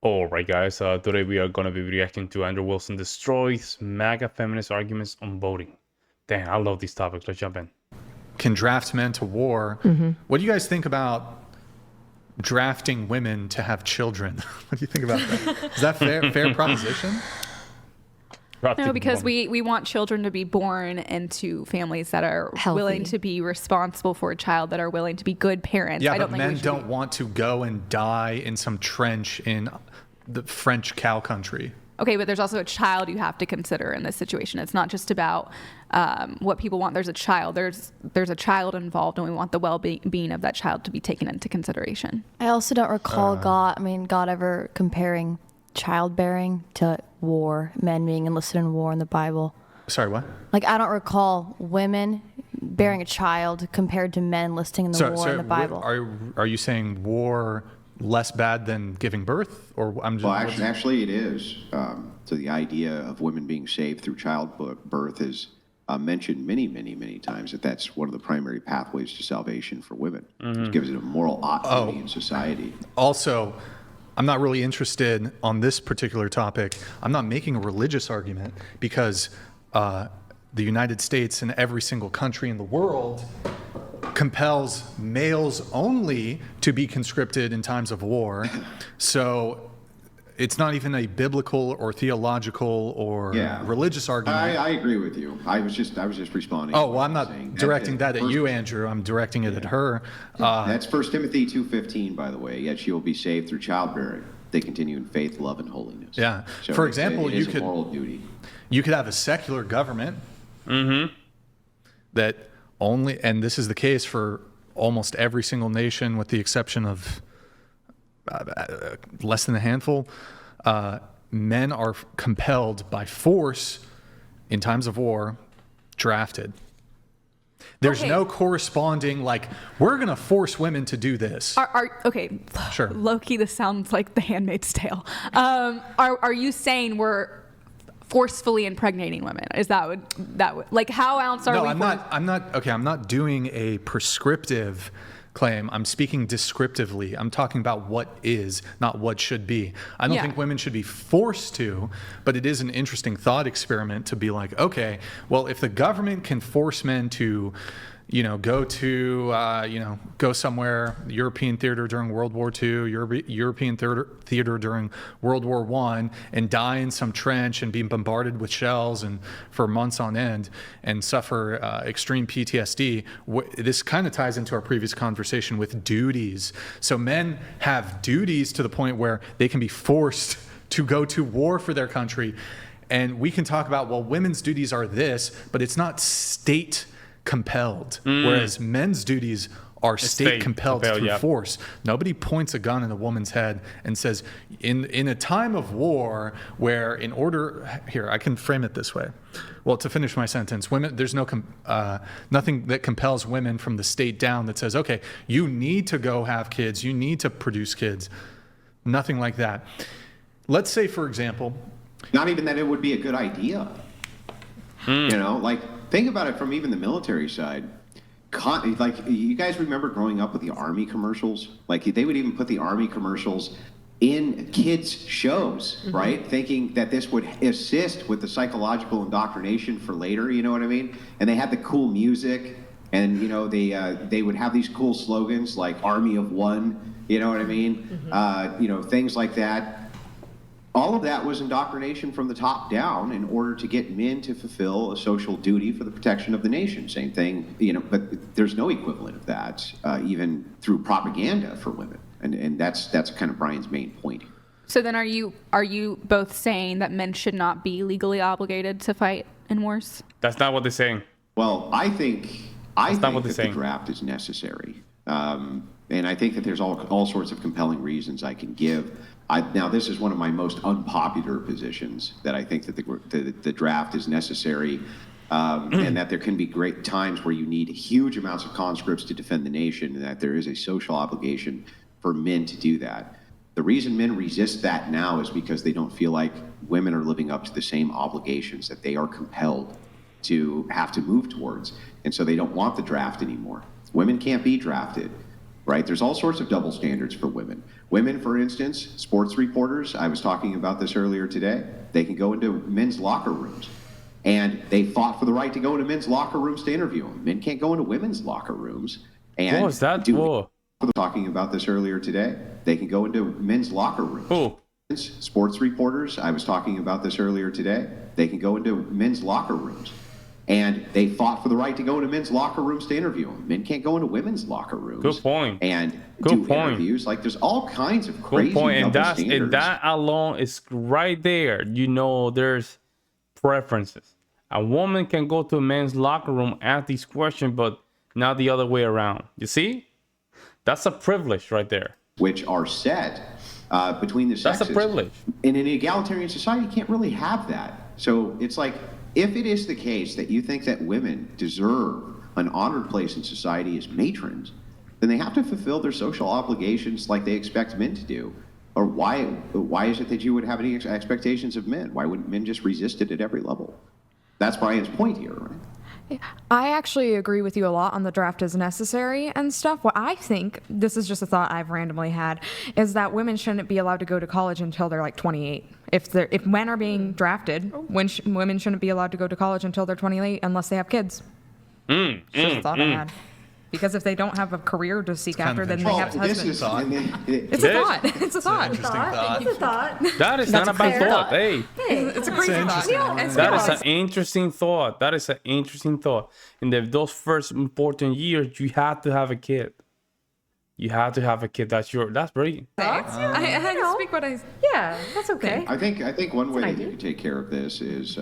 Alright guys, today we are going to be reacting to Andrew Wilson destroys MAGA feminist arguments on voting. Dang, I love these topics. Let's jump in. Can draft men to war. What do you guys think about drafting women to have children? What do you think about that? Is that fair proposition? No, because we want children to be born into families that are willing to be responsible for a child, that are willing to be good parents. Yeah, but men don't want to go and die in some trench in the French cow country. Okay, but there's also a child you have to consider in this situation. It's not just about what people want. There's a child. There's a child involved, and we want the well-being of that child to be taken into consideration. I also don't recall God ever comparing childbearing to war, men being enlisted in war in the Bible. Sorry, what? Like, I don't recall women bearing a child compared to men enlisting in the war in the Bible. Are you saying war less bad than giving birth? Or I'm just, well, actually it is. So the idea of women being saved through childbirth is mentioned many times, that's one of the primary pathways to salvation for women. It gives it a moral authority in society. Also, I'm not really interested on this particular topic. I'm not making a religious argument because the United States and every single country in the world compels males only to be conscripted in times of war. So it's not even a biblical or theological or religious argument. I agree with you. I was just responding. Oh, well, I'm not directing that at you, Andrew. I'm directing it at her. That's 1 Timothy 2:15, by the way. Yet she will be saved through childbearing. They continue in faith, love, and holiness. Yeah. So for example, you could moral duty. You could have a secular government that only, and this is the case for almost every single nation, with the exception of less than a handful, men are compelled by force in times of war, drafted. There's no corresponding, like, we're going to force women to do this. Okay, sure. Low-key, this sounds like The Handmaid's Tale. Are you saying we're forcefully impregnating women? Is that what like, how else are we? No, I'm not doing a prescriptive claim. I'm speaking descriptively. I'm talking about what is, not what should be. I don't think women should be forced to, but it is an interesting thought experiment to be like, okay, well, if the government can force men to, go to, go somewhere, European theater during World War II, European theater during World War I, and die in some trench and be bombarded with shells and for months on end and suffer extreme PTSD. This kind of ties into our previous conversation with duties. So men have duties to the point where they can be forced to go to war for their country. And we can talk about, well, women's duties are this, but it's not state compelled, whereas men's duties are state compelled through force. Nobody points a gun in a woman's head and says, in a time of war, where in order, here, I can frame it this way. Well, to finish my sentence, women, there's nothing that compels women from the state down that says, okay, you need to go have kids, you need to produce kids. Nothing like that. Let's say, for example, not even that it would be a good idea. Think about it from even the military side. Like, you guys remember growing up with the Army commercials? Like, they would even put the Army commercials in kids' shows, right? Thinking that this would assist with the psychological indoctrination for later, you know what I mean? And they had the cool music, and, they would have these cool slogans like Army of One, you know what I mean? Things like that. All of that was indoctrination from the top down in order to get men to fulfill a social duty for the protection of the nation. Same thing, but there's no equivalent of that, even through propaganda for women. And that's kind of Brian's main point. So then are you both saying that men should not be legally obligated to fight in wars? That's not what they're saying. Well, I think that the draft is necessary. And I think that there's all sorts of compelling reasons I can give. Now, this is one of my most unpopular positions, that I think that the draft is necessary, and that there can be great times where you need huge amounts of conscripts to defend the nation, and that there is a social obligation for men to do that. The reason men resist that now is because they don't feel like women are living up to the same obligations that they are compelled to have to move towards, and so they don't want the draft anymore. Women can't be drafted. right? There's all sorts of double standards for women. Women, for instance, sports reporters, I was talking about this earlier today, they can go into men's locker rooms. And they fought for the right to go into men's locker rooms to interview them. Men can't go into women's locker rooms. And What was that? talking about this earlier today, they can go into men's locker rooms. Oh. Sports reporters, I was talking about this earlier today, they can go into men's locker rooms. And they fought for the right to go into men's locker rooms to interview them. Men can't go into women's locker rooms. Good point. And Good do point. interviews. Like, there's all kinds of crazy Good point. And double standards. and that alone is right there. You know, there's preferences. A woman can go to a man's locker room, ask these questions, but not the other way around. You see? That's a privilege right there. Which are set between the sexes. That's a privilege. In an egalitarian society, you can't really have that. So it's like, if it is the case that you think that women deserve an honored place in society as matrons, then they have to fulfill their social obligations like they expect men to do. Or why is it that you would have any expectations of men? Why wouldn't men just resist it at every level? That's Brian's point here, right? I actually agree with you a lot on the draft is necessary and stuff. What I think, this is just a thought I've randomly had, is that women shouldn't be allowed to go to college until they're like 28. If men are being drafted, women shouldn't be allowed to go to college until they're 28 unless they have kids. Just a thought I had. Because if they don't have a career to seek after, then they have husbands. It's a thought. It's a thought. It's a thought. Interesting thought. It's a thought. That is not a bad thought. Hey. It's a crazy thought. That is an interesting thought. That is an interesting thought. In those first important years, you have to have a kid. You have to have a kid. That's brilliant. I speak what I. Yeah, that's okay. I think one way that you can take care of this is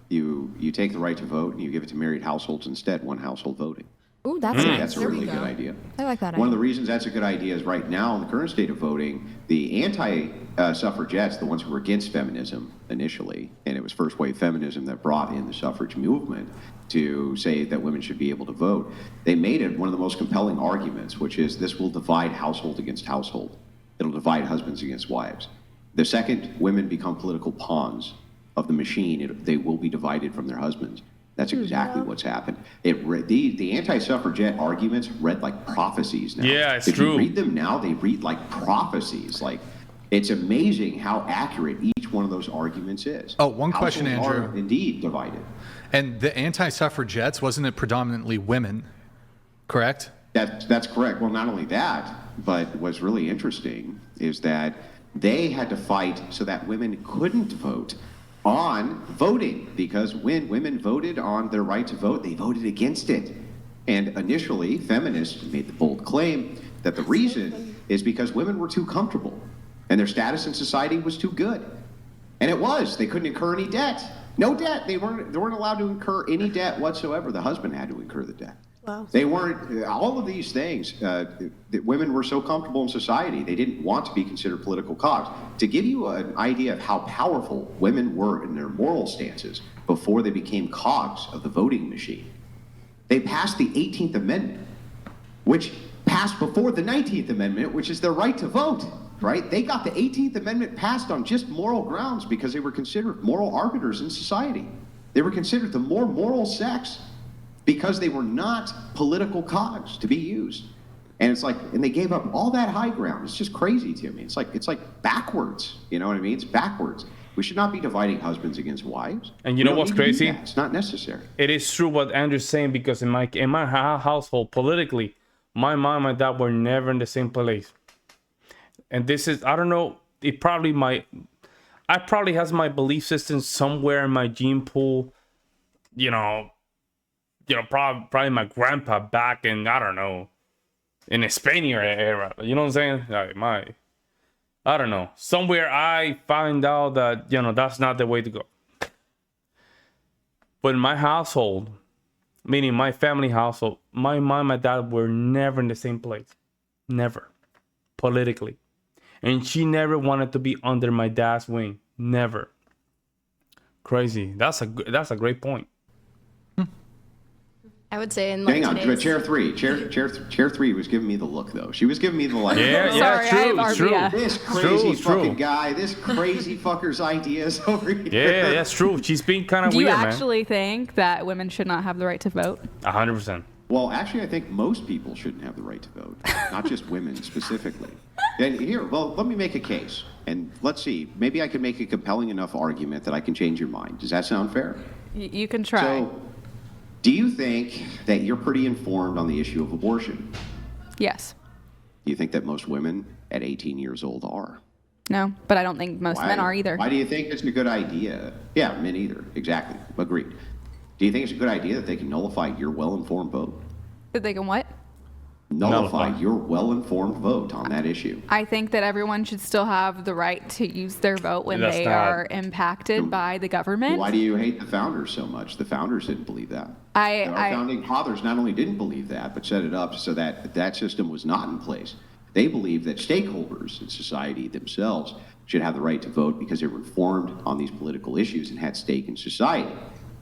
you take the right to vote and you give it to married households instead, one household voting. Ooh, that's I think nice. that's a really good idea. I like that One of idea. the reasons that's a good idea is right now in the current state of voting, the anti-suffragettes, the ones who were against feminism initially, and it was first wave feminism that brought in the suffrage movement to say that women should be able to vote, they made it one of the most compelling arguments, which is this will divide household against household. It'll divide husbands against wives. The second women become political pawns of the machine, they will be divided from their husbands. That's exactly what's happened. The anti-suffragette arguments read like prophecies now. Yeah, it's if true. If you read them now, they read like prophecies. Like, it's amazing how accurate each one of those arguments is. Oh, one question, Households Andrew. are indeed divided. And the anti-suffragettes, wasn't it predominantly women, correct? That's correct. Well, not only that, but what's really interesting is that they had to fight so that women couldn't vote on voting, because when women voted on their right to vote, they voted against it. And initially, feminists made the bold claim that the reason is because women were too comfortable and their status in society was too good. And it was. They couldn't incur any debt. No debt. They weren't allowed to incur any debt whatsoever. The husband had to incur the debt. Wow. They weren't, all of these things, that women were so comfortable in society, they didn't want to be considered political cogs. To give you an idea of how powerful women were in their moral stances before they became cogs of the voting machine, they passed the 18th Amendment, which passed before the 19th Amendment, which is their right to vote, right? They got the 18th Amendment passed on just moral grounds because they were considered moral arbiters in society. They were considered the more moral sex, because they were not political cogs to be used. And it's like, and they gave up all that high ground. It's just crazy to me. It's like backwards. You know what I mean? It's backwards. We should not be dividing husbands against wives. And you know what's crazy? It's not necessary. It is true what Andrew's saying, because in my household, politically, my mom and my dad were never in the same place. And this is, I don't know, I probably has my belief system somewhere in my gene pool, probably my grandpa back in, I don't know, in the Spaniard era. You know what I'm saying? Like I don't know. Somewhere I find out that, that's not the way to go. But in my household, meaning my family household, my mom and dad were never in the same place. Never. Politically. And she never wanted to be under my dad's wing. Never. Crazy. That's a great point. I would say in like Hang on, today's... chair three was giving me the look though. She was giving me the like. Yeah, Sorry, true, I have true. RBF. This crazy True. fucking guy, this crazy fucker's ideas over here. Yeah, that's true. She's being kind of Do you weird, man. actually think that women should not have the right to vote? 100%. Well, actually, I think most people shouldn't have the right to vote, not just women specifically. And here, well, let me make a case. And let's see, maybe I can make a compelling enough argument that I can change your mind. Does that sound fair? You can try. So, do you think that you're pretty informed on the issue of abortion? Yes. Do you think that most women at 18 years old are? No, but I don't think most men are either. Why do you think it's a good idea? Yeah, men either. Exactly. Agreed. Do you think it's a good idea that they can nullify your well-informed vote? That they can what? Nullify your well-informed vote on that issue. I think that everyone should still have the right to use their vote when they are impacted by the government. Why do you hate the founders so much? The founders didn't believe that. Our founding fathers not only didn't believe that, but set it up so that that system was not in place. They believed that stakeholders in society themselves should have the right to vote because they were informed on these political issues and had stake in society.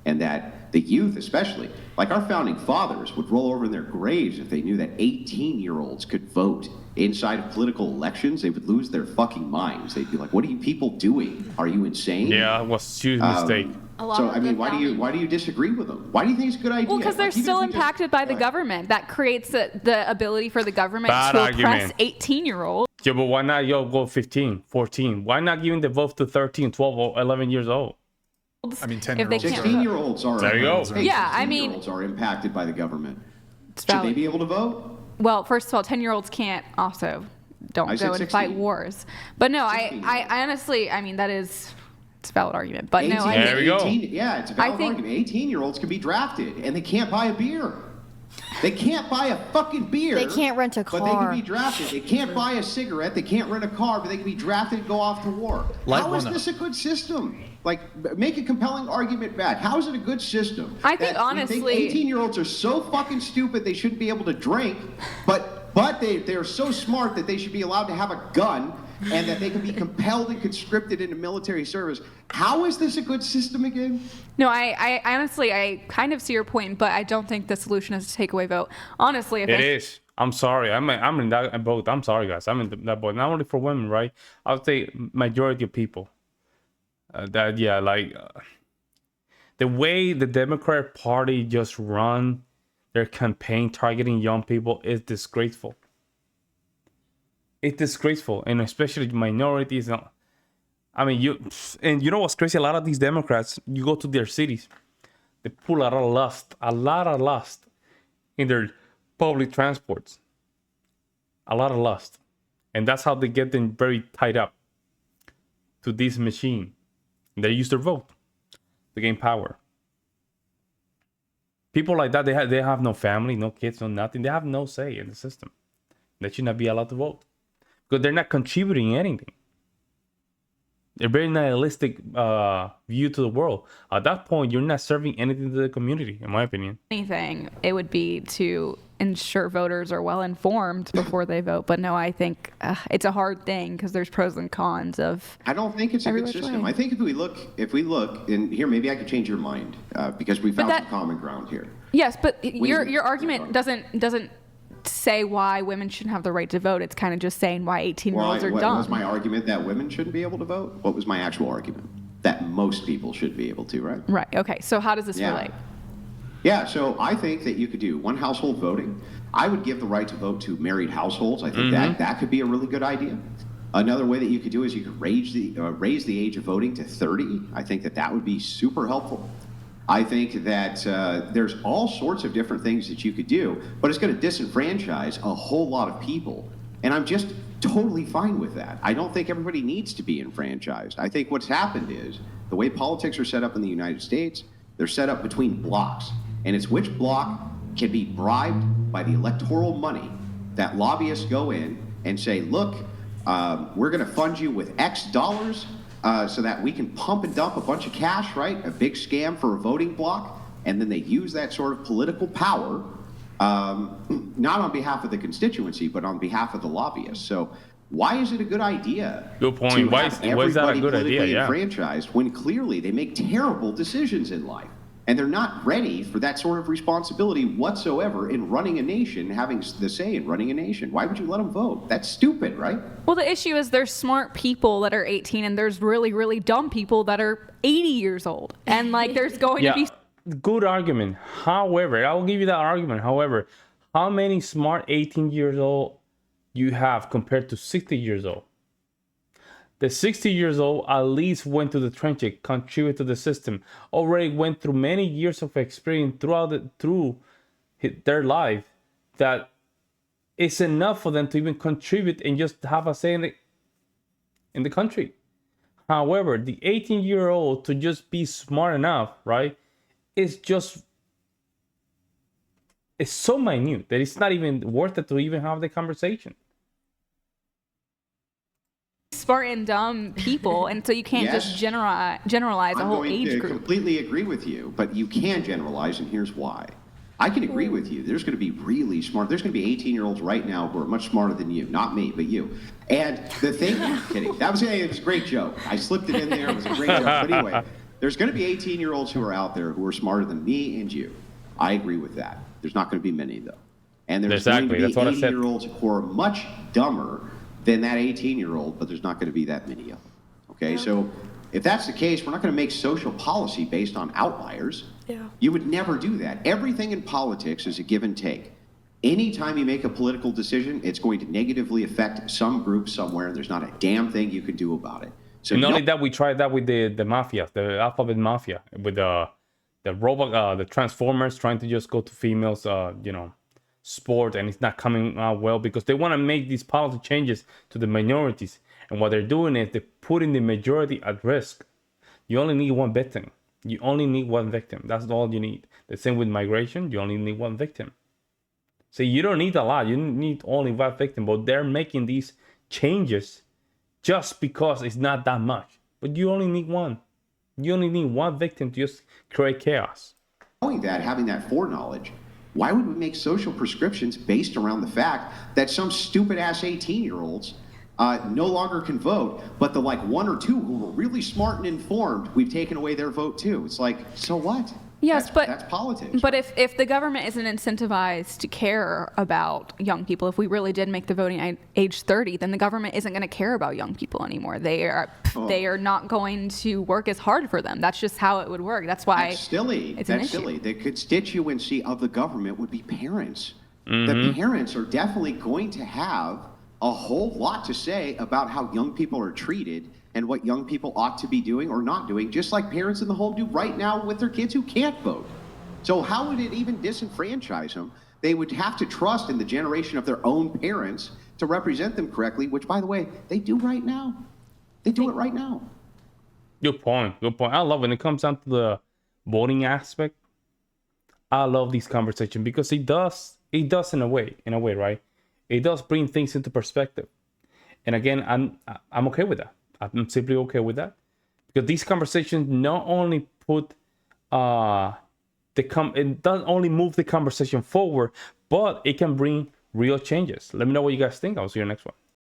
And that the youth especially, like our founding fathers, would roll over in their graves if they knew that 18-year-olds could vote inside of political elections. They would lose their fucking minds. They'd be like, what are you people doing? Are you insane? Yeah, it was a huge mistake. So, I mean, why do you disagree with them? Why do you think it's a good idea? Well, because they're still impacted by the government. That creates the ability for the government to oppress 18-year-olds. Yeah, but why not go 15, 14? Why not giving the vote to 13, 12, or 11 years old? I mean, 10-year-olds. 16-year-olds are. There you go. Yeah, I mean, 16-year-olds are impacted by the government. Should valid. they be able to vote? Well, first of all, 10-year-olds can't also don't go and fight wars. But no, I honestly, I mean, it's a valid argument. But 18, no, there we go. Yeah, it's a valid argument. 18-year-olds can be drafted, and they can't buy a beer. They can't buy a fucking beer. They can't rent a car. But they can be drafted. They can't buy a cigarette. They can't rent a car, but they can be drafted and go off to war. How is this a good system? Like, make a compelling argument back. How is it a good system? I think honestly, 18-year-olds are so fucking stupid they shouldn't be able to drink, but they're so smart that they should be allowed to have a gun and that they can be compelled and conscripted into military service. How is this a good system again? No, I honestly, I kind of see your point, but I don't think the solution is to take away vote. Honestly, It is. I'm sorry. I'm in that boat. I'm sorry, guys. I'm in that boat. Not only for women, right? I'll say majority of people. The way the Democratic Party just run their campaign targeting young people is disgraceful. It's disgraceful, and especially minorities. I mean, you know what's crazy? A lot of these Democrats, you go to their cities, they pull a lot of lust in their public transports. A lot of lust. And that's how they get them very tied up to this machine. They use their vote to gain power. People like that, they have no family, no kids, no nothing. They have no say in the system. They should not be allowed to vote. Because they're not contributing anything. A very nihilistic view to the world. At that point, you're not serving anything to the community, in my opinion. Anything, it would be to ensure voters are well informed before they vote. But no, I think it's a hard thing because there's pros and cons of. I don't think it's a good system. I think if we look, and here maybe I could change your mind because we found some common ground here. Yes, but your argument doesn't say why women shouldn't have the right to vote. It's kind of just saying why 18-year-olds are dumb. Was my argument that women shouldn't be able to vote? What was my actual argument? That most people should be able to, right? Right. Okay. So how does this relate? Yeah. So I think that you could do one household voting. I would give the right to vote to married households. I think that could be a really good idea. Another way that you could do is you could raise the age of voting to 30. I think that would be super helpful. I think that there's all sorts of different things that you could do, but it's going to disenfranchise a whole lot of people. And I'm just totally fine with that. I don't think everybody needs to be enfranchised. I think what's happened is the way politics are set up in the United States, they're set up between blocks. And it's which block can be bribed by the electoral money that lobbyists go in and say, look, we're going to fund you with X dollars so that we can pump and dump a bunch of cash, right? A big scam for a voting block. And then they use that sort of political power, not on behalf of the constituency, but on behalf of the lobbyists. So why is it a good idea? Good point. Why is that a good idea? Yeah. Enfranchised when clearly they make terrible decisions in life. And they're not ready for that sort of responsibility whatsoever in running a nation, having the say in running a nation. Why would you let them vote? That's stupid, right? Well, the issue is there's smart people that are 18 and there's really, really dumb people that are 80 years old. And like there's going to be good argument. However, I will give you that argument. However, how many smart 18 years old you have compared to 60 years old? The 60 years old at least went to the trenches, contributed to the system, already went through many years of experience through their life, that it's enough for them to even contribute and just have a say in the country. However, the 18-year-old to just be smart enough, right, it's so minute that it's not even worth it to even have the conversation. Smart and dumb people, and so you can't Yes. just generalize a I'm whole going age to group. completely agree with you, but you can generalize, and here's why. I can agree with you. There's going to be really smart. There's going to be 18-year-olds right now who are much smarter than you. Not me, but you. And the thing, kidding. It was a great joke. I slipped it in there. It was a great joke. But anyway, there's going to be 18-year-olds who are out there who are smarter than me and you. I agree with that. There's not going to be many, though. And there's going to be 80-year-olds who are much dumber than that 18-year-old, but there's not going to be that many of them. Okay, so if that's the case, we're not going to make social policy based on outliers. Yeah. You would never do that. Everything in politics is a give and take. Anytime you make a political decision, it's going to negatively affect some group somewhere, and there's not a damn thing you can do about it. So not only that, we tried that with the mafia, the alphabet mafia, with the robot, the Transformers trying to just go to females, sport, and it's not coming out well because they want to make these policy changes to the minorities. And what they're doing is they're putting the majority at risk. You only need one victim. You only need one victim. That's all you need. The same with migration. You only need one victim. So you don't need a lot. You need only one victim. But they're making these changes just because it's not that much. But you only need one. You only need one victim to just create chaos. Knowing that, having that foreknowledge, why would we make social prescriptions based around the fact that some stupid-ass 18-year-olds no longer can vote, but the one or two who were really smart and informed, we've taken away their vote too? It's like, so what? Yes, that's politics. But if the government isn't incentivized to care about young people, if we really did make the voting age 30, then the government isn't going to care about young people anymore. They are not going to work as hard for them. That's just how it would work. That's why That's silly. It's an That's issue. silly. The constituency of the government would be parents. The parents are definitely going to have a whole lot to say about how young people are treated and what young people ought to be doing or not doing, just like parents in the home do right now with their kids who can't vote. So how would it even disenfranchise them? They would have to trust in the generation of their own parents to represent them correctly, which, by the way, they do right now. They do it right now. Good point. Good point. I love when it comes down to the voting aspect. I love these conversations because it does in a way, right? It does bring things into perspective. And again, I'm okay with that. I'm simply okay with that because these conversations not only put it doesn't only move the conversation forward, but it can bring real changes. Let me know what you guys think. I'll see you next one.